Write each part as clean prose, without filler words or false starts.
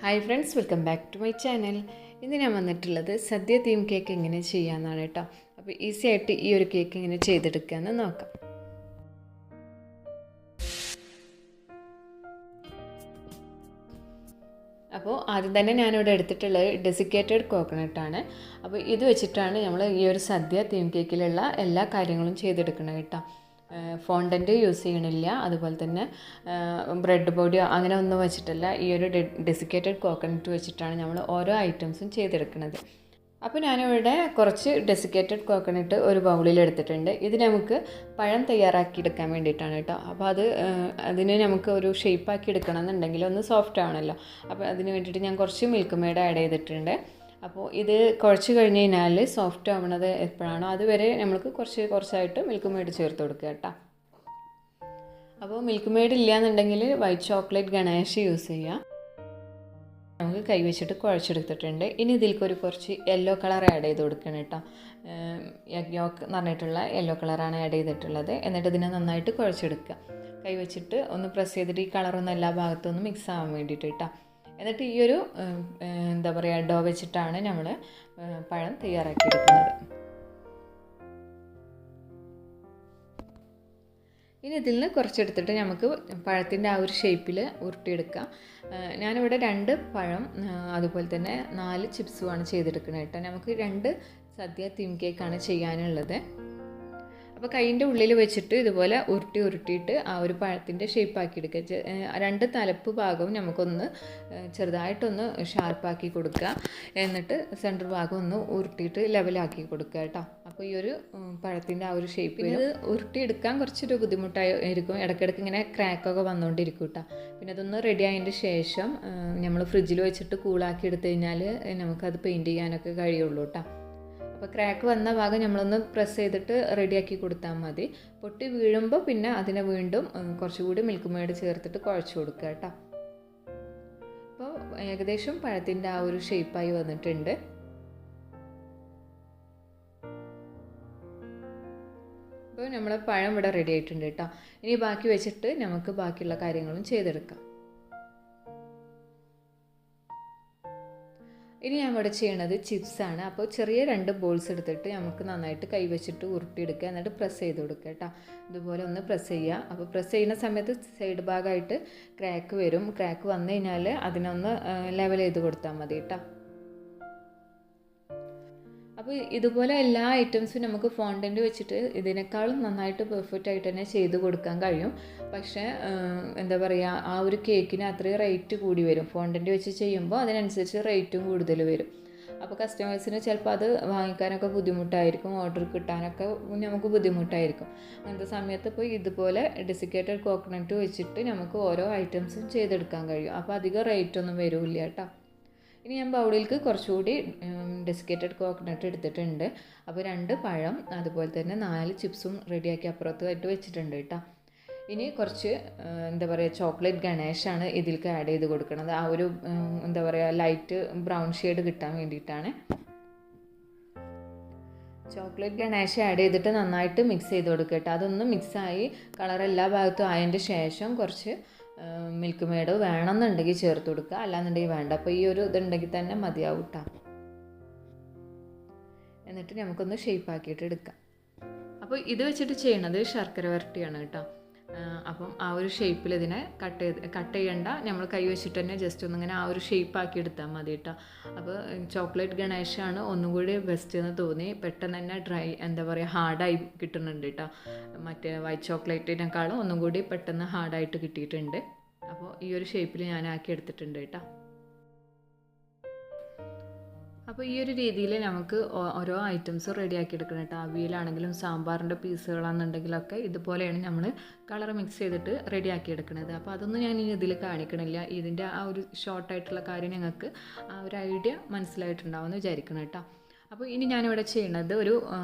Hi friends, welcome back to my channel. ഇന്ന് ഞാൻ വന്നിട്ടുള്ളത് സദ്യ തീം കേക്ക് എങ്ങനെ ചെയ്യാമെന്നാണ് കേട്ടോ. അപ്പോൾ ഈസി ആയിട്ട് ഈ ഒരു കേക്ക് എങ്ങനെ ചെയ്തെടുക്കാമെന്ന് നോക്കാം. അപ്പോൾ ആദ്യം തന്നെ ഞാനിവിടെ എടുത്തിട്ടുള്ളത് ഡെസിക്കേറ്റഡ് കോക്കനട്ടാണ്. അപ്പോൾ ഇത് വെച്ചിട്ടാണ് നമ്മൾ ഈ ഒരു സദ്യ തീം കേക്കിലുള്ള എല്ലാ കാര്യങ്ങളും ചെയ്തെടുക്കുന്നത് കേട്ടോ. ഫോണ്ടൻറ്റ് യൂസ് ചെയ്യണില്ല, അതുപോലെ തന്നെ ബ്രെഡ് പൊടിയോ അങ്ങനെ ഒന്നും വെച്ചിട്ടല്ല. ഈ ഒരു ഡെസിക്കേറ്റഡ് കോക്കനട്ട് വെച്ചിട്ടാണ് നമ്മൾ ഓരോ ഐറ്റംസും ചെയ്തെടുക്കുന്നത്. അപ്പോൾ ഞാനിവിടെ കുറച്ച് ഡെസിക്കേറ്റഡ് കോക്കനട്ട് ഒരു ബൗളിൽ എടുത്തിട്ടുണ്ട്. ഇത് നമുക്ക് പഴം തയ്യാറാക്കിയെടുക്കാൻ വേണ്ടിയിട്ടാണ് കേട്ടോ. അപ്പോൾ അതിന് നമുക്ക് ഒരു ഷേപ്പാക്കി എടുക്കണം എന്നുണ്ടെങ്കിൽ ഒന്ന് സോഫ്റ്റ് ആവണമല്ലോ. അപ്പോൾ അതിന് വേണ്ടിയിട്ട് ഞാൻ കുറച്ച് മിൽക്ക് മെയ്ഡ് ആഡ് ചെയ്തിട്ടുണ്ട്. അപ്പോൾ ഇത് കുഴച്ച് കഴിഞ്ഞ് കഴിഞ്ഞാൽ സോഫ്റ്റ് ആവണത് എപ്പോഴാണോ അതുവരെ നമുക്ക് കുറച്ചായിട്ട് മിൽക്ക് മെയ്ഡ് ചേർത്ത് കൊടുക്കുക കേട്ടോ. അപ്പോൾ മിൽക്ക് മെയ്ഡ് ഇല്ല എന്നുണ്ടെങ്കിൽ വൈറ്റ് ചോക്ലേറ്റ് ഗണേഷ് യൂസ് ചെയ്യാം. നമുക്ക് കൈ വെച്ചിട്ട് കുഴച്ചെടുത്തിട്ടുണ്ട്. ഇനി ഇതിലേക്ക് കുറച്ച് യെല്ലോ കളർ ആഡ് ചെയ്ത് കൊടുക്കണം കേട്ടോ. എഗ് യോക്ക് എന്ന് പറഞ്ഞിട്ടുള്ള യെല്ലോ കളറാണ് ആഡ് ചെയ്തിട്ടുള്ളത്. എന്നിട്ട് ഇതിനെ നന്നായിട്ട് കുഴച്ചെടുക്കുക. കൈ വെച്ചിട്ട് ഒന്ന് പ്രസ് ചെയ്തിട്ട് ഈ കളറൊന്നും എല്ലാ ഭാഗത്തൊന്നും മിക്സ് ആവാൻ വേണ്ടിയിട്ട് കേട്ടോ. എന്നിട്ട് ഈ ഒരു ഡോ വെച്ചിട്ടാണ് നമ്മൾ പഴം തയ്യാറാക്കിയെടുക്കുന്നത്. ഇനി ഇതിൽ നിന്ന് കുറച്ചെടുത്തിട്ട് നമുക്ക് പഴത്തിൻ്റെ ആ ഒരു ഷേപ്പിൽ ഉരുട്ടിയെടുക്കാം. ഞാനിവിടെ 2 പഴം അതുപോലെ തന്നെ 4 ചിപ്സുമാണ് ചെയ്തെടുക്കുന്നത് കേട്ടോ. നമുക്ക് 2 സദ്യ തീം കേക്കാണ് ചെയ്യാനുള്ളത്. അപ്പോൾ കൈയിൻ്റെ ഉള്ളിൽ വെച്ചിട്ട് ഇതുപോലെ ഉരുട്ടിയിട്ട് ആ ഒരു പഴത്തിൻ്റെ ഷേപ്പാക്കി എടുക്കുക. 2 തലപ്പ് ഭാഗവും നമുക്കൊന്ന് ചെറുതായിട്ടൊന്ന് ഷാർപ്പാക്കി കൊടുക്കുക. എന്നിട്ട് സെൻറ്റർ ഭാഗം ഒന്ന് ഉരുട്ടിയിട്ട് ലെവലാക്കി കൊടുക്കുക കേട്ടോ. അപ്പോൾ ഈ ഒരു പഴത്തിൻ്റെ ആ ഒരു ഷേപ്പിൽ ഇത് ഉരുട്ടിയെടുക്കാൻ കുറച്ചൊരു ബുദ്ധിമുട്ടായിരിക്കും. ഇടയ്ക്കിടയ്ക്ക് ഇങ്ങനെ ക്രാക്കൊക്കെ വന്നുകൊണ്ടിരിക്കും കേട്ടോ. പിന്നെ അതൊന്ന് റെഡി ആയതിൻ്റെ ശേഷം നമ്മൾ ഫ്രിഡ്ജിൽ വെച്ചിട്ട് കൂളാക്കി എടുത്തു കഴിഞ്ഞാൽ നമുക്കത് പെയിൻറ്റ് ചെയ്യാനൊക്കെ കഴിയുള്ളൂ കേട്ടോ. അപ്പോൾ ക്രാക്ക് വന്ന ഭാഗം നമ്മളൊന്ന് പ്രസ് ചെയ്തിട്ട് റെഡിയാക്കി കൊടുത്താൽ മതി. പൊട്ടി വീഴുമ്പോൾ പിന്നെ അതിനെ വീണ്ടും കുറച്ചുകൂടി മിൽക്ക് മെയ്ഡ് ചേർത്തിട്ട് കുഴച്ച് കൊടുക്കുക കേട്ടോ. അപ്പോൾ ഏകദേശം പഴത്തിൻ്റെ ആ ഒരു ഷേപ്പായി വന്നിട്ടുണ്ട്. അപ്പോൾ നമ്മളെ പഴം ഇവിടെ റെഡി ആയിട്ടുണ്ട് കേട്ടോ. ഇനി ബാക്കി വെച്ചിട്ട് നമുക്ക് ബാക്കിയുള്ള കാര്യങ്ങളും ചെയ്തെടുക്കാം. ഇനി ഞാൻ ഇവിടെ ചെയ്യണത് ചിപ്സാണ്. അപ്പോൾ ചെറിയ 2 ബോൾസ് എടുത്തിട്ട് നമുക്ക് നന്നായിട്ട് കൈ വെച്ചിട്ട് ഉരുട്ടിയെടുക്കുക. എന്നിട്ട് പ്രസ് ചെയ്ത് കൊടുക്കുക കേട്ടോ. ഇതുപോലെ ഒന്ന് പ്രസ് ചെയ്യുക. അപ്പോൾ പ്രസ് ചെയ്യുന്ന സമയത്ത് സൈഡ് ഭാഗമായിട്ട് ക്രാക്ക് വരും. ക്രാക്ക് വന്നു കഴിഞ്ഞാൽ അതിനൊന്ന് ലെവൽ ചെയ്ത് കൊടുത്താൽ മതി കേട്ടോ. അപ്പോൾ ഇതുപോലെ എല്ലാ ഐറ്റംസും നമുക്ക് ഫോണ്ടൻറ്റ് വെച്ചിട്ട് ഇതിനേക്കാളും നന്നായിട്ട് പെർഫെക്റ്റ് ആയിട്ട് തന്നെ ചെയ്ത് കൊടുക്കാൻ കഴിയും. പക്ഷേ ആ ഒരു കേക്കിന് അത്രയും റേറ്റ് കൂടി വരും. ഫോണ്ടൻറ്റ് വെച്ച് ചെയ്യുമ്പോൾ അതിനനുസരിച്ച് റേറ്റും കൂടുതൽ വരും. അപ്പോൾ കസ്റ്റമേഴ്സിന് ചിലപ്പോൾ അത് വാങ്ങിക്കാനൊക്കെ ബുദ്ധിമുട്ടായിരിക്കും, ഓർഡർ കിട്ടാനൊക്കെ നമുക്ക് ബുദ്ധിമുട്ടായിരിക്കും. അങ്ങനത്തെ സമയത്ത് ഇപ്പോൾ ഇതുപോലെ ഡെസിക്കേറ്റഡ് കോക്കനട്ട് വെച്ചിട്ട് നമുക്ക് ഓരോ ഐറ്റംസും ചെയ്തെടുക്കാൻ കഴിയും. അപ്പോൾ അധികം റേറ്റൊന്നും വരില്ല കേട്ടോ. ഇനി ഞാൻ ബൗളിലേക്ക് കുറച്ചുകൂടി ഡെസിക്കേറ്റഡ് കോക്കനട്ട് എടുത്തിട്ടുണ്ട്. അപ്പോൾ 2 പഴം അതുപോലെ തന്നെ 4 ചിപ്സും റെഡിയാക്കി അപ്പുറത്തായിട്ട് വെച്ചിട്ടുണ്ട് കേട്ടോ. ഇനി കുറച്ച് ചോക്ലേറ്റ് ഗണേഷാണ് ഇതിലേക്ക് ആഡ് ചെയ്ത് കൊടുക്കുന്നത്. ആ ഒരു ലൈറ്റ് ബ്രൗൺ ഷെയ്ഡ് കിട്ടാൻ വേണ്ടിയിട്ടാണ്. ചോക്ലേറ്റ് ഗണേഷ് ആഡ് ചെയ്തിട്ട് നന്നായിട്ട് മിക്സ് ചെയ്ത് കൊടുക്കുക കേട്ടോ. അതൊന്ന് മിക്സായി കളർ എല്ലാ ഭാഗത്തും ആയതിൻ്റെ ശേഷം കുറച്ച് മിൽക്ക് മെയ്ഡ് വേണമെന്നുണ്ടെങ്കിൽ ചേർത്ത് കൊടുക്കുക, അല്ലാന്നുണ്ടെങ്കിൽ വേണ്ട. അപ്പോൾ ഈ ഒരു ഇതുണ്ടെങ്കിൽ തന്നെ മതിയാവും കേട്ടോ. എന്നിട്ട് നമുക്കൊന്ന് ഷേപ്പാക്കിയിട്ട് എടുക്കാം. അപ്പോൾ ഇത് വെച്ചിട്ട് ചെയ്യണത് ശർക്കര വരട്ടിയാണ് കേട്ടോ. അപ്പം ആ ഒരു ഷേപ്പിൽ ഇതിനെ കട്ട് ചെയ്യണ്ട, നമ്മൾ കൈ വെച്ചിട്ട് തന്നെ ജസ്റ്റ് ഒന്നിങ്ങനെ ആ ഒരു ഷേപ്പാക്കി എടുത്താൽ മതി കേട്ടോ. അപ്പോൾ ചോക്ലേറ്റ് ഗണേഷാണ് ഒന്നും കൂടി ബെസ്റ്റ് എന്ന് തോന്നി. പെട്ടെന്ന് തന്നെ ഹാർഡായി കിട്ടുന്നുണ്ട് കേട്ടോ. മറ്റേ വൈറ്റ് ചോക്ലേറ്റിനേക്കാളും ഒന്നും കൂടി പെട്ടെന്ന് ഹാർഡായിട്ട് കിട്ടിയിട്ടുണ്ട്. അപ്പോൾ ഈ ഒരു ഷേപ്പിൽ ഞാൻ ആക്കി എടുത്തിട്ടുണ്ട് കേട്ടോ. അപ്പോൾ ഈ ഒരു രീതിയിൽ നമുക്ക് ഓരോ ഐറ്റംസും റെഡിയാക്കി എടുക്കണം കേട്ടോ. അവിയലാണെങ്കിലും സാമ്പാറിൻ്റെ പീസുകളാണെന്നുണ്ടെങ്കിലൊക്കെ ഇതുപോലെയാണ് നമ്മൾ കളർ മിക്സ് ചെയ്തിട്ട് റെഡിയാക്കി എടുക്കുന്നത്. അപ്പോൾ അതൊന്നും ഞാൻ ഇനി ഇതിൽ കാണിക്കണില്ല. ഇതിൻ്റെ ആ ഒരു ഷോർട്ടായിട്ടുള്ള കാര്യം ഞങ്ങൾക്ക് ആ ഒരു ഐഡിയ മനസ്സിലായിട്ടുണ്ടാവുമെന്ന് വിചാരിക്കണം കേട്ടോ. അപ്പോൾ ഇനി ഞാനിവിടെ ചെയ്യുന്നത് ഒരു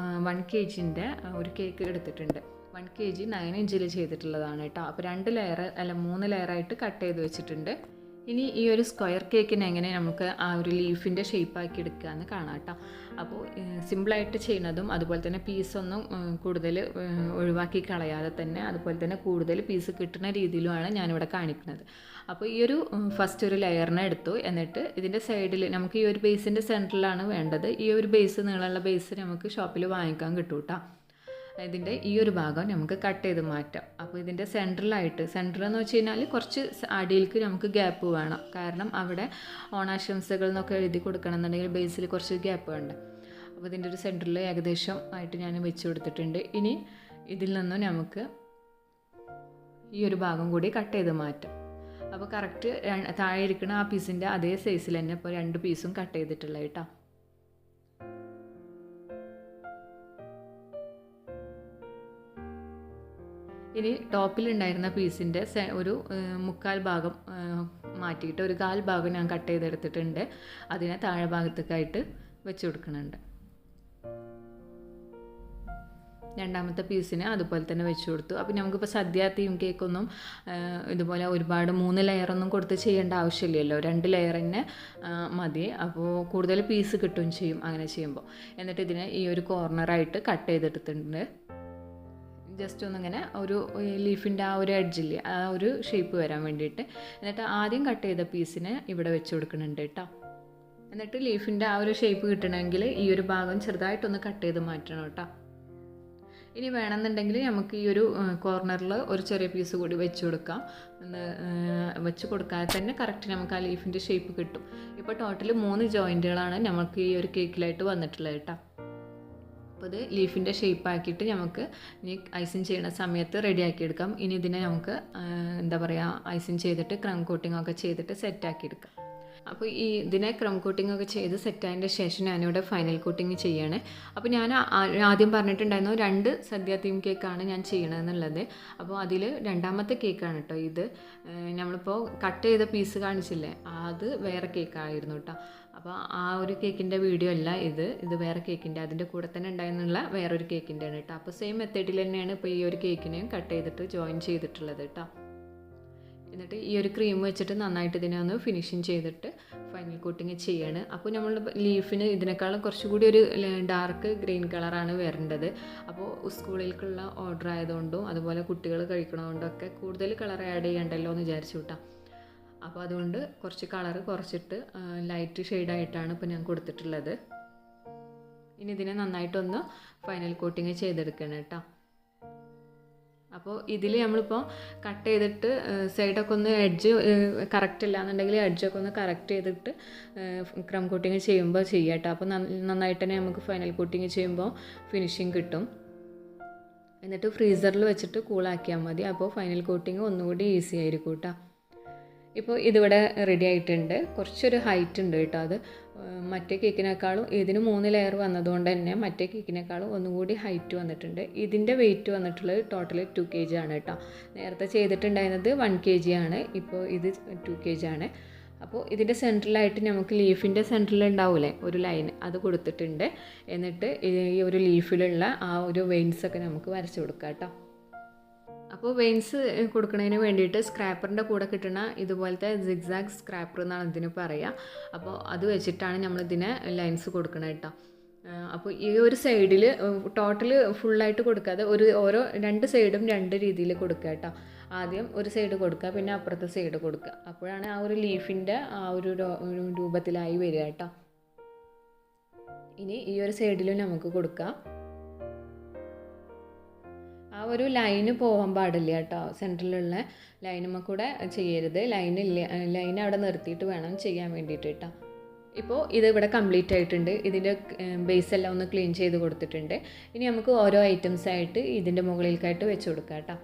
1 kgൻ്റെ ഒരു കേക്ക് എടുത്തിട്ടുണ്ട്. 1 kg 9 ഇഞ്ചിൽ ചെയ്തിട്ടുള്ളതാണ് കേട്ടോ. അപ്പോൾ 3 ലെയറായിട്ട് കട്ട് ചെയ്ത് വെച്ചിട്ടുണ്ട്. ഇനി ഈ ഒരു സ്ക്വയർ കേക്കിന് എങ്ങനെ നമുക്ക് ആ ഒരു ലീഫിൻ്റെ ഷേപ്പാക്കി എടുക്കുക എന്ന് കാണാം കേട്ടോ. അപ്പോൾ സിമ്പിളായിട്ട് ചെയ്യുന്നതും അതുപോലെ തന്നെ പീസൊന്നും കൂടുതൽ ഒഴിവാക്കി കളയാതെ തന്നെ അതുപോലെ തന്നെ കൂടുതൽ പീസ് കിട്ടുന്ന രീതിയിലുമാണ് ഞാനിവിടെ കാണിക്കുന്നത്. അപ്പോൾ ഈ ഒരു ഫസ്റ്റ് ഒരു ലെയറിനെ എടുത്തു. എന്നിട്ട് ഇതിൻ്റെ സൈഡിൽ നമുക്ക് ഈ ഒരു ബേസിൻ്റെ സെൻറ്ററിലാണ് വേണ്ടത്. ഈ ഒരു ബേസ് നീളമുള്ള ബേസ് നമുക്ക് ഷോപ്പിൽ വാങ്ങിക്കാൻ കിട്ടും കേട്ടോ. ഇതിൻ്റെ ഈ ഒരു ഭാഗം നമുക്ക് കട്ട് ചെയ്ത് മാറ്റാം. അപ്പോൾ ഇതിൻ്റെ സെൻറ്റർ എന്ന് വെച്ച് കഴിഞ്ഞാൽ കുറച്ച് അടിയിലേക്ക് നമുക്ക് ഗ്യാപ്പ് വേണം. കാരണം അവിടെ ഓണാശംസകൾ എന്നൊക്കെ എഴുതി കൊടുക്കണം എന്നുണ്ടെങ്കിൽ ബേസിൽ കുറച്ച് ഗ്യാപ്പ് വേണ്ട. അപ്പോൾ ഇതിൻ്റെ ഒരു സെൻറ്ററിൽ ഏകദേശം ആയിട്ട് ഞാൻ വെച്ച് കൊടുത്തിട്ടുണ്ട്. ഇനി ഇതിൽ നിന്നും നമുക്ക് ഈ ഒരു ഭാഗം കൂടി കട്ട് ചെയ്ത് മാറ്റാം. അപ്പോൾ കറക്റ്റ് താഴെ ഇരിക്കുന്ന ആ പീസിൻ്റെ അതേ സൈസിൽ തന്നെ ഇപ്പോൾ 2 പീസും കട്ട് ചെയ്തിട്ടുള്ളത് കേട്ടോ. ഇനി ടോപ്പിലുണ്ടായിരുന്ന പീസിൻ്റെ ഒരു 1/4 ഭാഗം മാറ്റിയിട്ട് ഒരു 1/4 ഭാഗം ഞാൻ കട്ട് ചെയ്തെടുത്തിട്ടുണ്ട്. അതിനെ താഴെ ഭാഗത്തേക്കായിട്ട് വെച്ച് കൊടുക്കുന്നുണ്ട്. രണ്ടാമത്തെ പീസിന് അതുപോലെ തന്നെ വെച്ച് കൊടുത്തു. അപ്പോൾ നമുക്കിപ്പോൾ സദ്യ തീം കേക്കൊന്നും ഇതുപോലെ ഒരുപാട് 3 ലെയറൊന്നും കൊടുത്ത് ചെയ്യേണ്ട ആവശ്യമില്ലല്ലോ. 2 ലെയർ തന്നെ മതി. അപ്പോൾ കൂടുതൽ പീസ് കിട്ടുകയും ചെയ്യും അങ്ങനെ ചെയ്യുമ്പോൾ. എന്നിട്ട് ഇതിനെ ഈ ഒരു കോർണറായിട്ട് കട്ട് ചെയ്തെടുത്തിട്ടുണ്ട്. ജസ്റ്റ് ഒന്നിങ്ങനെ ഒരു ലീഫിൻ്റെ ആ ഒരു എഡ്ജില്ലേ ആ ഒരു ഷേപ്പ് വരാൻ വേണ്ടിയിട്ട്. എന്നിട്ട് ആദ്യം കട്ട് ചെയ്ത പീസിനെ ഇവിടെ വെച്ച് കൊടുക്കുന്നുണ്ട് കേട്ടോ. എന്നിട്ട് ലീഫിൻ്റെ ആ ഒരു ഷേപ്പ് കിട്ടണമെങ്കിൽ ഈ ഒരു ഭാഗം ചെറുതായിട്ടൊന്ന് കട്ട് ചെയ്ത് മാറ്റണം കേട്ടോ. ഇനി വേണമെന്നുണ്ടെങ്കിൽ നമുക്ക് ഈ ഒരു കോർണറിൽ ഒരു ചെറിയ പീസ് കൂടി വെച്ച് കൊടുക്കാം. വെച്ച് കൊടുക്കാതെ തന്നെ കറക്റ്റ് നമുക്ക് ആ ലീഫിൻ്റെ ഷേപ്പ് കിട്ടും. ഇപ്പോൾ ടോട്ടൽ 3 ജോയിൻറ്റുകളാണ് നമുക്ക് ഈ ഒരു കേക്കിലായിട്ട് വന്നിട്ടുള്ളത് കേട്ടോ. അപ്പോൾ ഇത് ലീഫിൻ്റെ ഷേപ്പാക്കിയിട്ട് നമുക്ക് ഇനി ഐസിങ് ചെയ്യുന്ന സമയത്ത് റെഡിയാക്കി എടുക്കാം. ഇനി ഇതിനെ നമുക്ക് എന്താ പറയുക ഐസിങ് ചെയ്തിട്ട് ക്രം കോട്ടിംഗ് ഒക്കെ ചെയ്തിട്ട് സെറ്റാക്കി എടുക്കാം. അപ്പോൾ ഈ ഇതിനെ ക്രം കോട്ടിംഗ് ഒക്കെ ചെയ്ത് സെറ്റായതിൻ്റെ ശേഷം ഞാനിവിടെ ഫൈനൽ കോട്ടിങ് ചെയ്യണേ. അപ്പോൾ ഞാൻ ആദ്യം പറഞ്ഞിട്ടുണ്ടായിരുന്നു 2 സദ്യ തീം കേക്കാണ് ഞാൻ ചെയ്യണമെന്നുള്ളത്. അപ്പോൾ അതിൽ രണ്ടാമത്തെ കേക്കാണ് കേട്ടോ ഇത്. നമ്മളിപ്പോൾ കട്ട് ചെയ്ത പീസ് കാണിച്ചില്ലേ അത് വേറെ കേക്കായിരുന്നു കേട്ടോ. അപ്പോൾ ആ ഒരു കേക്കിൻ്റെ വീഡിയോ അല്ല ഇത് വേറെ കേക്കിൻ്റെ അതിൻ്റെ കൂടെ തന്നെ ഉണ്ടായിരുന്നുള്ള വേറൊരു കേക്കിൻ്റെ ആണ് കേട്ടോ. അപ്പോൾ സെയിം മെത്തേഡിൽ തന്നെയാണ് ഇപ്പോൾ ഈ ഒരു കേക്കിനെയും കട്ട് ചെയ്തിട്ട് ജോയിൻ ചെയ്തിട്ടുള്ളത് കേട്ടോ. എന്നിട്ട് ഈ ഒരു ക്രീം വെച്ചിട്ട് നന്നായിട്ട് ഇതിനെ ഒന്ന് ഫിനിഷിങ് ചെയ്തിട്ട് ഫൈനൽ കോട്ടിങ് ചെയ്യാണ്. അപ്പോൾ നമ്മൾ ലീഫിന് ഇതിനേക്കാളും കുറച്ചുകൂടി ഒരു ഡാർക്ക് ഗ്രീൻ കളറാണ് വരേണ്ടത്. അപ്പോൾ സ്കൂളിലേക്കുള്ള ഓർഡർ ആയതുകൊണ്ടും അതുപോലെ കുട്ടികൾ കഴിക്കണതുകൊണ്ടൊക്കെ കൂടുതൽ കളർ ആഡ് ചെയ്യണ്ടല്ലോ എന്ന് വിചാരിച്ചു കേട്ടോ. അപ്പോൾ അതുകൊണ്ട് കുറച്ച് കളർ കുറച്ചിട്ട് ലൈറ്റ് ഷെയ്ഡായിട്ടാണ് ഇപ്പോൾ ഞാൻ കൊടുത്തിട്ടുള്ളത്. ഇനി ഇതിനെ നന്നായിട്ടൊന്ന് ഫൈനൽ കോട്ടിങ് ചെയ്തെടുക്കണം കേട്ടോ. അപ്പോൾ ഇതിൽ നമ്മളിപ്പോൾ കട്ട് ചെയ്തിട്ട് സൈഡൊക്കെ ഒന്ന് എഡ്ജ് കറക്റ്റ് ഇല്ല എന്നുണ്ടെങ്കിൽ എഡ്ജൊക്കെ ഒന്ന് കറക്റ്റ് ചെയ്തിട്ട് ക്രം കോട്ടിങ് ചെയ്യുമ്പോൾ ചെയ്യാം കേട്ടോ. അപ്പോൾ നന്നായിട്ട് തന്നെ നമുക്ക് ഫൈനൽ കോട്ടിങ് ചെയ്യുമ്പോൾ ഫിനിഷിങ് കിട്ടും. എന്നിട്ട് ഫ്രീസറിൽ വെച്ചിട്ട് കൂളാക്കിയാൽ മതി. അപ്പോൾ ഫൈനൽ കോട്ടിങ് ഒന്നുകൂടി ഈസി ആയിരിക്കും കേട്ടോ. ഇപ്പോൾ ഇതിവിടെ റെഡി ആയിട്ടുണ്ട്. കുറച്ചൊരു ഹൈറ്റ് ഉണ്ട് കേട്ടോ. അത് മറ്റേ കേക്കിനേക്കാളും ഇതിന് 3 ലെയർ വന്നതുകൊണ്ട് തന്നെ മറ്റേ കേക്കിനേക്കാളും ഒന്നുകൂടി ഹൈറ്റ് വന്നിട്ടുണ്ട്. ഇതിൻ്റെ വെയിറ്റ് വന്നിട്ടുള്ളത് ടോട്ടൽ 2 kg ആണ് കേട്ടോ. നേരത്തെ ചെയ്തിട്ടുണ്ടായിരുന്നത് 1 kg ആണ്. ഇപ്പോൾ ഇത് 2 kg ആണ്. അപ്പോൾ ഇതിൻ്റെ സെൻറ്ററിലായിട്ട് നമുക്ക് ലീഫിൻ്റെ സെൻറ്ററിൽ ഉണ്ടാവില്ലേ ഒരു ലൈൻ അത് കൊടുത്തിട്ടുണ്ട്. എന്നിട്ട് ഈ ഒരു ലീഫിലുള്ള ആ ഒരു വെയിൻസൊക്കെ നമുക്ക് വരച്ച് കൊടുക്കാം കേട്ടോ. അപ്പോൾ വെയിൻസ് കൊടുക്കുന്നതിന് വേണ്ടിയിട്ട് സ്ക്രാപ്പറിൻ്റെ കൂടെ കിട്ടുന്ന ഇതുപോലത്തെ സിഗ്സാഗ് സ്ക്രാപ്പർ എന്നാണ് ഇതിന് പറയുക. അപ്പോൾ അത് വെച്ചിട്ടാണ് നമ്മളിതിനെ ലൈൻസ് കൊടുക്കണം കേട്ടോ. അപ്പോൾ ഈ ഒരു സൈഡിൽ ടോട്ടൽ ഫുള്ളായിട്ട് കൊടുക്കാതെ ഓരോ 2 സൈഡും 2 രീതിയിൽ കൊടുക്കുക കേട്ടോ. ആദ്യം ഒരു സൈഡ് കൊടുക്കുക, പിന്നെ അപ്പുറത്തെ സൈഡ് കൊടുക്കുക. അപ്പോഴാണ് ആ ഒരു ലീഫിൻ്റെ ആ ഒരു രൂപത്തിലായി വരിക കേട്ടോ. ഇനി ഈ ഒരു സൈഡിലും നമുക്ക് കൊടുക്കാം. ആ ഒരു ലൈന് പോകാൻ പാടില്ല കേട്ടോ. സെൻറ്ററിലുള്ള ലൈനുമ്മ കൂടെ ചെയ്യരുത്. ലൈൻ അവിടെ നിർത്തിയിട്ട് വേണം ചെയ്യാൻ വേണ്ടിയിട്ട് കേട്ടോ. ഇപ്പോൾ ഇത് ഇവിടെ കംപ്ലീറ്റ് ആയിട്ടുണ്ട്. ഇതിൻ്റെ ബേസ് എല്ലാം ഒന്ന് ക്ലീൻ ചെയ്ത് കൊടുത്തിട്ടുണ്ട്. ഇനി നമുക്ക് ഓരോ ഐറ്റംസ് ആയിട്ട് ഇതിൻ്റെ മുകളിലേക്കായിട്ട് വെച്ച് കൊടുക്കാം കേട്ടോ.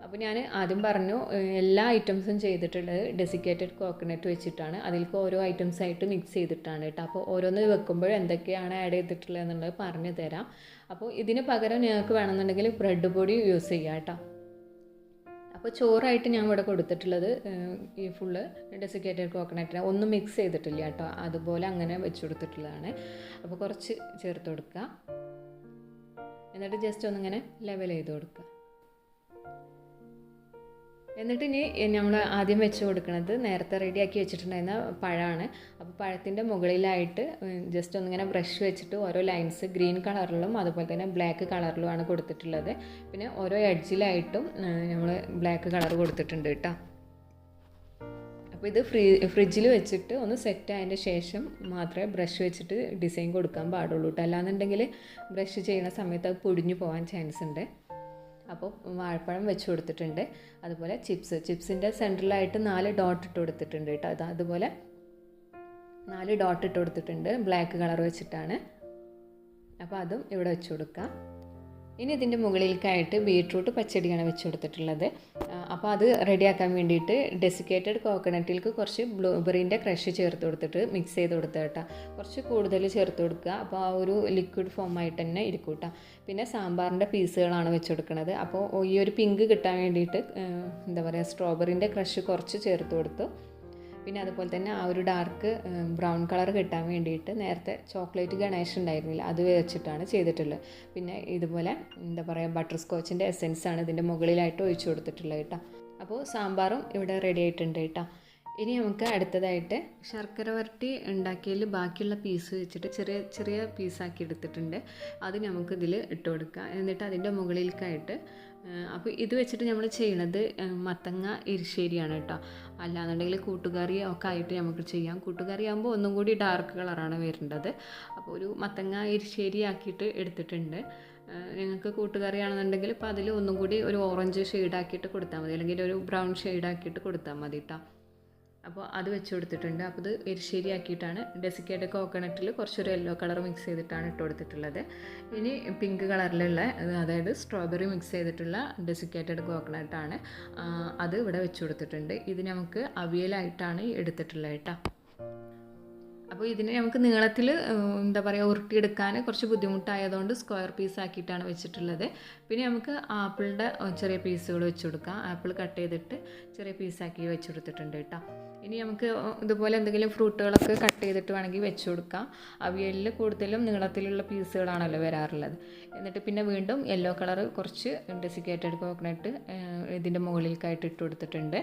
അപ്പോൾ ഞാൻ ആദ്യം പറഞ്ഞു എല്ലാ ഐറ്റംസും ചെയ്തിട്ടുള്ളത് ഡെസിക്കേറ്റഡ് കോക്കനട്ട് വെച്ചിട്ടാണ്. അതിലേക്ക് ഓരോ ഐറ്റംസ് ആയിട്ട് മിക്സ് ചെയ്തിട്ടാണ് കേട്ടോ. അപ്പോൾ ഓരോന്ന് വെക്കുമ്പോൾ എന്തൊക്കെയാണ് ആഡ് ചെയ്തിട്ടുള്ളത് എന്നുള്ളത് പറഞ്ഞു തരാം. അപ്പോൾ ഇതിന് പകരം നിങ്ങൾക്ക് വേണമെന്നുണ്ടെങ്കിൽ ബ്രെഡ് പൊടി യൂസ് ചെയ്യാം കേട്ടോ. അപ്പോൾ ചോറായിട്ട് ഞാൻ ഇവിടെ കൊടുത്തിട്ടുള്ളത് ഈ ഫുള്ള് ഡെസിക്കേറ്റഡ് കോക്കനട്ടിനെ ഒന്നും മിക്സ് ചെയ്തിട്ടില്ല കേട്ടോ. അതുപോലെ അങ്ങനെ വെച്ച് കൊടുത്തിട്ടുള്ളതാണ്. അപ്പോൾ കുറച്ച് ചേർത്ത് കൊടുക്കുക. എന്നിട്ട് ജസ്റ്റ് ഒന്നിങ്ങനെ ലെവൽ ചെയ്ത് കൊടുക്കുക. എന്നിട്ട് ഇനി നമ്മൾ ആദ്യം വെച്ച് കൊടുക്കുന്നത് നേരത്തെ റെഡിയാക്കി വെച്ചിട്ടുണ്ടായിരുന്ന പഴമാണ്. അപ്പോൾ പഴത്തിൻ്റെ മുകളിലായിട്ട് ജസ്റ്റ് ഒന്നിങ്ങനെ ബ്രഷ് വെച്ചിട്ട് ഓരോ ലൈൻസ് ഗ്രീൻ കളറിലും അതുപോലെ തന്നെ ബ്ലാക്ക് കളറിലുമാണ് കൊടുത്തിട്ടുള്ളത്. പിന്നെ ഓരോ എഡ്ജിലായിട്ടും നമ്മൾ ബ്ലാക്ക് കളർ കൊടുത്തിട്ടുണ്ട് കേട്ടോ. അപ്പോൾ ഇത് ഫ്രിഡ്ജിൽ വെച്ചിട്ട് ഒന്ന് സെറ്റ് ആയതിൻ്റെ ശേഷം മാത്രമേ ബ്രഷ് വെച്ചിട്ട് ഡിസൈൻ കൊടുക്കാൻ പാടുള്ളൂ കേട്ടോ. അല്ലാന്നുണ്ടെങ്കിൽ ബ്രഷ് ചെയ്യുന്ന സമയത്ത് അത് പൊടിഞ്ഞു പോകാൻ ചാൻസ് ഉണ്ട്. അപ്പോൾ വാഴപ്പഴം വെച്ച് കൊടുത്തിട്ടുണ്ട്. അതുപോലെ ചിപ്സിൻ്റെ സെൻറ്ററിലായിട്ട് 4 ഡോട്ട് ഇട്ട് കൊടുത്തിട്ടുണ്ട് കേട്ടോ. അതുപോലെ 4 ഡോട്ട് ഇട്ട് കൊടുത്തിട്ടുണ്ട് ബ്ലാക്ക് കളർ വെച്ചിട്ടാണ്. അപ്പോൾ അതും ഇവിടെ വെച്ച് കൊടുക്കാം. ഇനി ഇതിൻ്റെ മുകളിലേക്കായിട്ട് ബീട്രൂട്ട് പച്ചടിയാണ് വെച്ച് കൊടുത്തിട്ടുള്ളത്. അപ്പോൾ അത് റെഡിയാക്കാൻ വേണ്ടിയിട്ട് ഡെസിക്കേറ്റഡ് കോക്കനട്ടിലേക്ക് കുറച്ച് ബ്ലൂബെറീൻ്റെ ക്രഷ് ചേർത്ത് കൊടുത്തിട്ട് മിക്സ് ചെയ്ത് കൊടുക്കുക കേട്ടോ. കുറച്ച് കൂടുതൽ ചേർത്ത് കൊടുക്കുക. അപ്പോൾ ആ ഒരു ലിക്വിഡ് ഫോമായിട്ട് തന്നെ ഇരിക്കും കേട്ടോ. പിന്നെ സാമ്പാറിൻ്റെ പീസുകളാണ് വെച്ച് കൊടുക്കുന്നത്. അപ്പോൾ ഈ ഒരു പിങ്ക് കിട്ടാൻ വേണ്ടിയിട്ട് സ്ട്രോബെറീൻ്റെ ക്രഷ് കുറച്ച് ചേർത്ത് കൊടുത്തു. പിന്നെ അതുപോലെ തന്നെ ആ ഒരു ഡാർക്ക് ബ്രൗൺ കളർ കിട്ടാൻ വേണ്ടിയിട്ട് നേരത്തെ ചോക്ലേറ്റ് ഗണേഷ് ഉണ്ടായിരുന്നില്ല, അത് വെച്ചിട്ടാണ് ചെയ്തിട്ടുള്ളത്. പിന്നെ ഇതുപോലെ ബട്ടർ സ്കോച്ചിൻ്റെ എസെൻസാണ് ഇതിൻ്റെ മുകളിലായിട്ട് ഒഴിച്ചു കൊടുത്തിട്ടുള്ളത് കേട്ടോ. അപ്പോൾ സാമ്പാറും ഇവിടെ റെഡി ആയിട്ടുണ്ട് കേട്ടോ. ഇനി നമുക്ക് അടുത്തതായിട്ട് ശർക്കര വരട്ടി ഉണ്ടാക്കിയതിൽ ബാക്കിയുള്ള പീസ് വെച്ചിട്ട് ചെറിയ ചെറിയ പീസാക്കി എടുത്തിട്ടുണ്ട്. അത് നമുക്ക് ഇതിൽ ഇട്ട് കൊടുക്കുക. എന്നിട്ട് അതിൻ്റെ മുകളിലേക്കായിട്ട് അപ്പോൾ ഇത് വെച്ചിട്ട് നമ്മൾ ചെയ്യണത് മത്തങ്ങ എരിശ്ശേരിയാണ് കേട്ടോ. അല്ലാന്നുണ്ടെങ്കിൽ കൂട്ടുകറി ഒക്കെ ആയിട്ട് നമുക്ക് ചെയ്യാം. കൂട്ടുകറി ആകുമ്പോൾ ഒന്നും കൂടി ഡാർക്ക് കളറാണ് വരേണ്ടത്. അപ്പോൾ ഒരു മത്തങ്ങ എരിശ്ശേരി ആക്കിയിട്ട് എടുത്തിട്ടുണ്ട്. നിങ്ങൾക്ക് കൂട്ടുകറിയാണെന്നുണ്ടെങ്കിൽ ഇപ്പോൾ അതിൽ ഒന്നും കൂടി ഒരു ഓറഞ്ച് ഷെയ്ഡാക്കിയിട്ട് കൊടുത്താൽ മതി, അല്ലെങ്കിൽ ഒരു ബ്രൗൺ ഷെയ്ഡാക്കിയിട്ട് കൊടുത്താൽ മതി കേട്ടോ. അപ്പോൾ അത് വെച്ച് കൊടുത്തിട്ടുണ്ട്. അപ്പോൾ ഇത് എരിശ്ശേരി ആക്കിയിട്ടാണ്. ഡെസിക്കേറ്റഡ് കോക്കനട്ടിൽ കുറച്ചൊരു യെല്ലോ കളർ മിക്സ് ചെയ്തിട്ടാണ് ഇട്ട് കൊടുത്തിട്ടുള്ളത്. ഇനി പിങ്ക് കളറിലുള്ള അതായത് സ്ട്രോബെറി മിക്സ് ചെയ്തിട്ടുള്ള ഡെസിക്കേറ്റഡ് കോക്കനട്ടാണ്. അത് ഇവിടെ വെച്ച് കൊടുത്തിട്ടുണ്ട്. ഇത് നമുക്ക് അവിയലായിട്ടാണ് എടുത്തിട്ടുള്ളത് കേട്ടോ. അപ്പോൾ ഇതിനെ നമുക്ക് നീളത്തിൽ ഉരുട്ടിയെടുക്കാൻ കുറച്ച് ബുദ്ധിമുട്ടായതുകൊണ്ട് സ്ക്വയർ പീസ് ആക്കിയിട്ടാണ് വെച്ചിട്ടുള്ളത്. പിന്നെ നമുക്ക് ആപ്പിളിൻ്റെ ചെറിയ പീസുകൾ വെച്ച് കൊടുക്കാം. ആപ്പിൾ കട്ട് ചെയ്തിട്ട് ചെറിയ പീസാക്കി വെച്ച് കൊടുത്തിട്ടുണ്ട് കേട്ടോ. ഇനി നമുക്ക് ഇതുപോലെ എന്തെങ്കിലും ഫ്രൂട്ടുകളൊക്കെ കട്ട് ചെയ്തിട്ട് വേണമെങ്കിൽ വെച്ച് കൊടുക്കാം. അവിയലിൽ കൂടുതലും നീളത്തിലുള്ള പീസുകളാണല്ലോ വരാറുള്ളത്. എന്നിട്ട് പിന്നെ വീണ്ടും യെല്ലോ കളർ കുറച്ച് ഡെസിക്കേറ്റഡ് കോക്കനട്ട് ഇതിൻ്റെ മുകളിലേക്കായിട്ട് ഇട്ട് കൊടുത്തിട്ടുണ്ട്.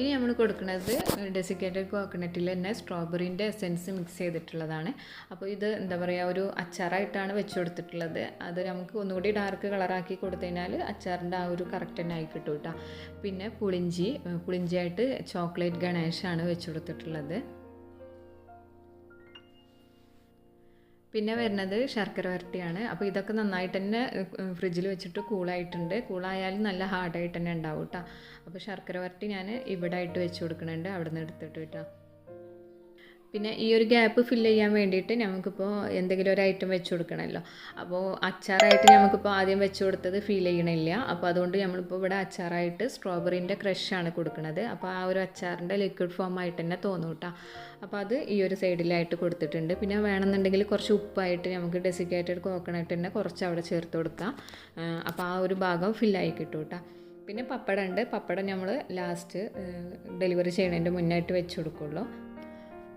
ഇനി നമ്മൾ കൊടുക്കുന്നത് ഡെസിക്കേറ്റഡ് കോക്കനട്ടിൽ തന്നെ സ്ട്രോബെറീൻ്റെ എസെൻസ് മിക്സ് ചെയ്തിട്ടുള്ളതാണ്. അപ്പോൾ ഇത് ഒരു അച്ചാറായിട്ടാണ് വെച്ച് കൊടുത്തിട്ടുള്ളത്. അത് നമുക്ക് ഒന്നുകൂടി ഡാർക്ക് കളറാക്കി കൊടുത്തു കഴിഞ്ഞാൽ അച്ചാറിൻ്റെ ആ ഒരു കറക്റ്റ് തന്നെ ആയി കിട്ടും കേട്ടോ. പിന്നെ പുളിഞ്ചിയായിട്ട് ചോക്ലേറ്റ് ഗണേഷാണ് വെച്ച് കൊടുത്തിട്ടുള്ളത്. പിന്നെ വരുന്നത് ശർക്കര വരട്ടിയാണ്. അപ്പോൾ ഇതൊക്കെ നന്നായിട്ട് തന്നെ ഫ്രിഡ്ജിൽ വെച്ചിട്ട് കൂളായിട്ടുണ്ട്. കൂളായാലും നല്ല ഹാർഡായിട്ട് തന്നെ ഉണ്ടാവും കേട്ടോ. അപ്പോൾ ശർക്കര വരട്ടി ഞാൻ ഇവിടെ ആയിട്ട് വെച്ച് കൊടുക്കുന്നുണ്ട്, അവിടെ നിന്ന് എടുത്തിട്ട് കേട്ടോ. പിന്നെ ഈ ഒരു ഗ്യാപ്പ് ഫില്ല് ചെയ്യാൻ വേണ്ടിയിട്ട് നമുക്കിപ്പോൾ എന്തെങ്കിലും ഒരു ഐറ്റം വെച്ച് കൊടുക്കണമല്ലോ. അപ്പോൾ അച്ചാറായിട്ട് നമുക്കിപ്പോൾ ആദ്യം വെച്ച് കൊടുത്തത് ഫീൽ ചെയ്യണില്ല. അപ്പോൾ അതുകൊണ്ട് നമ്മളിപ്പോൾ ഇവിടെ അച്ചാറായിട്ട് സ്ട്രോബെറീൻ്റെ ക്രഷാണ് കൊടുക്കുന്നത്. അപ്പോൾ ആ ഒരു അച്ചാറിൻ്റെ ലിക്വിഡ് ഫോം ആയിട്ട് തന്നെ തോന്നും കേട്ടോ. അപ്പോൾ അത് ഈ ഒരു സൈഡിലായിട്ട് കൊടുത്തിട്ടുണ്ട്. പിന്നെ വേണമെന്നുണ്ടെങ്കിൽ കുറച്ച് ഉപ്പായിട്ട് നമുക്ക് ഡെസിക്കേറ്റഡ് കോക്കനട്ട് തന്നെ കുറച്ച് അവിടെ ചേർത്ത് കൊടുക്കാം. അപ്പോൾ ആ ഒരു ഭാഗം ഫില്ലായി കിട്ടും കേട്ടോ. പിന്നെ പപ്പടം ഉണ്ട്. പപ്പടം നമ്മൾ ലാസ്റ്റ് ഡെലിവറി ചെയ്യുന്നതിൻ്റെ മുന്നായിട്ട് വെച്ച് കൊടുക്കുള്ളൂ.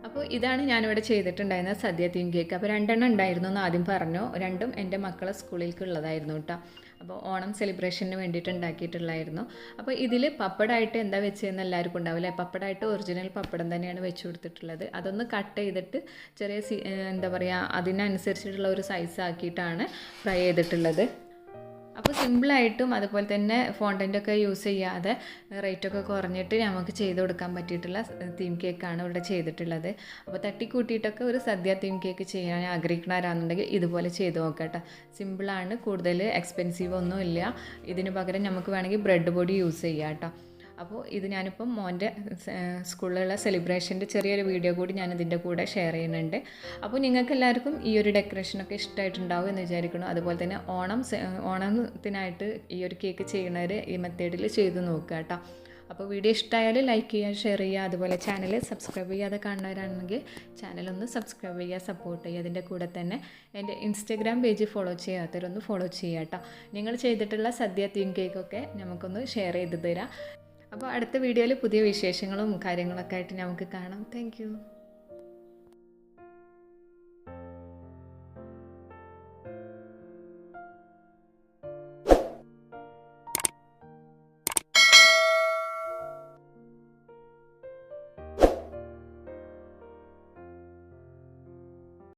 അപ്പോൾ ഇതാണ് ഞാനിവിടെ ചെയ്തിട്ടുണ്ടായിരുന്ന സദ്യ തീം കേക്ക്. അപ്പോൾ 2 എണ്ണം ഉണ്ടായിരുന്നു എന്ന് ആദ്യം പറഞ്ഞു. 2ഉം എൻ്റെ മക്കളെ സ്കൂളിലേക്ക് ഉള്ളതായിരുന്നു കേട്ടോ. അപ്പോൾ ഓണം സെലിബ്രേഷന് വേണ്ടിയിട്ട് ഉണ്ടാക്കിയിട്ടുള്ളായിരുന്നു. അപ്പോൾ ഇതിൽ പപ്പടമായിട്ട് എന്താ വെച്ചതെന്ന് എല്ലാവർക്കും ഉണ്ടാവില്ലേ. പപ്പടമായിട്ട് ഒറിജിനൽ പപ്പടം തന്നെയാണ് വെച്ച് കൊടുത്തിട്ടുള്ളത്. അതൊന്ന് കട്ട് ചെയ്തിട്ട് ചെറിയ അതിനനുസരിച്ചിട്ടുള്ള ഒരു സൈസ് ആക്കിയിട്ടാണ് ഫ്രൈ ചെയ്തിട്ടുള്ളത്. അപ്പോൾ സിമ്പിളായിട്ടും അതുപോലെ തന്നെ ഫോണ്ടൻ്റൊക്കെ യൂസ് ചെയ്യാതെ റേറ്റൊക്കെ കുറഞ്ഞിട്ട് നമുക്ക് ചെയ്ത് കൊടുക്കാൻ പറ്റിയിട്ടുള്ള തീം കേക്കാണ് ഇവിടെ ചെയ്തിട്ടുള്ളത്. അപ്പോൾ തട്ടിക്കൂട്ടിയിട്ടൊക്കെ ഒരു സദ്യ തീം കേക്ക് ചെയ്യാൻ ആഗ്രഹിക്കണവരാണെന്നുണ്ടെങ്കിൽ ഇതുപോലെ ചെയ്ത് നോക്കട്ടെ. സിമ്പിളാണ്, കൂടുതൽ എക്സ്പെൻസീവ് ഒന്നുമില്ല. ഇതിന് പകരം നമുക്ക് വേണമെങ്കിൽ ബ്രെഡ് പൊടി യൂസ് ചെയ്യാം കേട്ടോ. അപ്പോൾ ഇത് ഞാനിപ്പം മോൻ്റെ സ്കൂളിലുള്ള സെലിബ്രേഷൻ്റെ ചെറിയൊരു വീഡിയോ കൂടി ഞാനിതിൻ്റെ കൂടെ ഷെയർ ചെയ്യുന്നുണ്ട്. അപ്പോൾ നിങ്ങൾക്ക് എല്ലാവർക്കും ഈ ഒരു ഡെക്കറേഷനൊക്കെ ഇഷ്ടമായിട്ടുണ്ടാവും എന്ന് വിചാരിക്കുന്നു. അതുപോലെ തന്നെ ഓണത്തിനായിട്ട് ഈ ഒരു കേക്ക് ചെയ്യുന്നവർ ഈ മെത്തേഡിൽ ചെയ്ത് നോക്കുക കേട്ടോ. അപ്പോൾ വീഡിയോ ഇഷ്ടമായാൽ ലൈക്ക് ചെയ്യുക, ഷെയർ ചെയ്യുക. അതുപോലെ ചാനൽ സബ്സ്ക്രൈബ് ചെയ്യാതെ കാണുന്നവരാണെങ്കിൽ ചാനലൊന്ന് സബ്സ്ക്രൈബ് ചെയ്യുക, സപ്പോർട്ട് ചെയ്യുക. അതിൻ്റെ കൂടെ തന്നെ എൻ്റെ ഇൻസ്റ്റഗ്രാം പേജ് ഫോളോ ചെയ്യാത്തവരൊന്ന് ഫോളോ ചെയ്യുക കേട്ടോ. നിങ്ങൾ ചെയ്തിട്ടുള്ള സദ്യ തീം കേക്കൊക്കെ നമുക്കൊന്ന് ഷെയർ ചെയ്ത് തരാം. അപ്പോൾ അടുത്ത വീഡിയോയിൽ പുതിയ വിശേഷങ്ങളും കാര്യങ്ങളൊക്കെ ആയിട്ട് നമുക്ക് കാണാം. താങ്ക്